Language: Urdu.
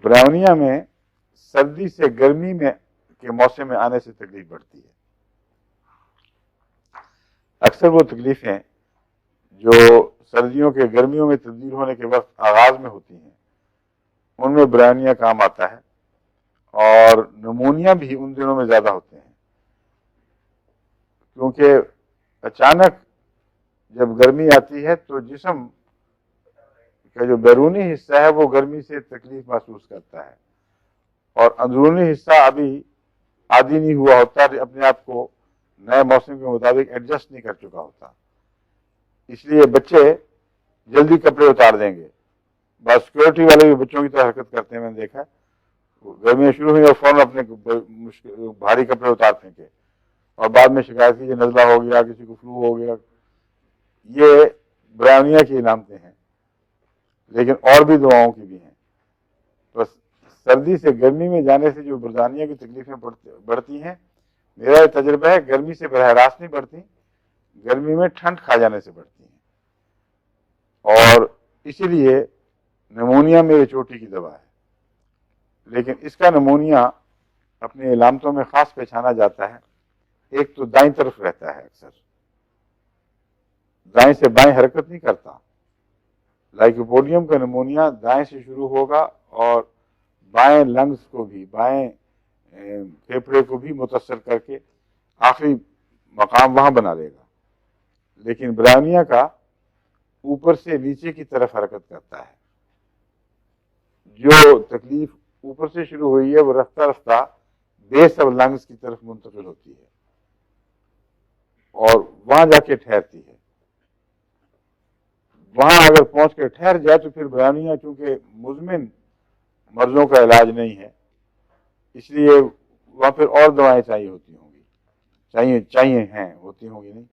برہمنیا میں سردی سے گرمی میں کے موسم میں آنے سے تکلیف بڑھتی ہے. اکثر وہ تکلیفیں جو سردیوں کے گرمیوں میں تبدیل ہونے کے وقت آغاز میں ہوتی ہیں ان میں برہمنیا کام آتا ہے، اور نمونیا بھی ان دنوں میں زیادہ ہوتے ہیں، کیونکہ اچانک جب گرمی آتی ہے تو جسم کا جو بیرونی حصہ ہے وہ گرمی سے تکلیف محسوس کرتا ہے، اور اندرونی حصہ ابھی عادی نہیں ہوا ہوتا، اپنے آپ کو نئے موسم کے مطابق ایڈجسٹ نہیں کر چکا ہوتا. اس لیے بچے جلدی کپڑے اتار دیں گے. بس سیکورٹی والے بھی بچوں کی طرح حرکت کرتے ہیں، میں نے دیکھا. گرمیاں شروع ہوئی اور فوراً اپنے بھاری کپڑے اتار پھینکے اور بعد میں شکایت کی کہ نزلہ ہو گیا، کسی کو فلو ہو گیا. یہ برہمنیا کی علامتیں ہیں، لیکن اور بھی دواؤں کی بھی ہیں. بس سردی سے گرمی میں جانے سے جو برہمنیا کی تکلیفیں بڑھتی ہیں، میرا یہ تجربہ ہے گرمی سے براہ راست نہیں بڑھتی، گرمی میں ٹھنڈ کھا جانے سے بڑھتی ہیں. اور اسی لیے نمونیا میرے چوٹی کی دوا ہے. لیکن اس کا نمونیا اپنی علامتوں میں خاص پہچانا جاتا ہے. ایک تو دائیں طرف رہتا ہے، اکثر دائیں سے بائیں حرکت نہیں کرتا. لائکوپوڈیم کا نمونیا دائیں سے شروع ہوگا اور بائیں لنگز کو بھی، بائیں پھیپھڑے کو بھی متاثر کر کے آخری مقام وہاں بنا لے گا. لیکن برہمنیا کا اوپر سے نیچے کی طرف حرکت کرتا ہے. جو تکلیف اوپر سے شروع ہوئی ہے وہ رفتہ رفتہ بیس اور لنگز کی طرف منتقل ہوتی ہے اور وہاں جا کے ٹھہرتی ہے. وہاں اگر پہنچ کے ٹھہر جائے تو پھر برہمنیا چونکہ مزمن مرضوں کا علاج نہیں ہے، اس لیے وہاں پھر اور دوائیں چاہیے ہوتی ہوں گی، ہوتی ہوں گی نہیں.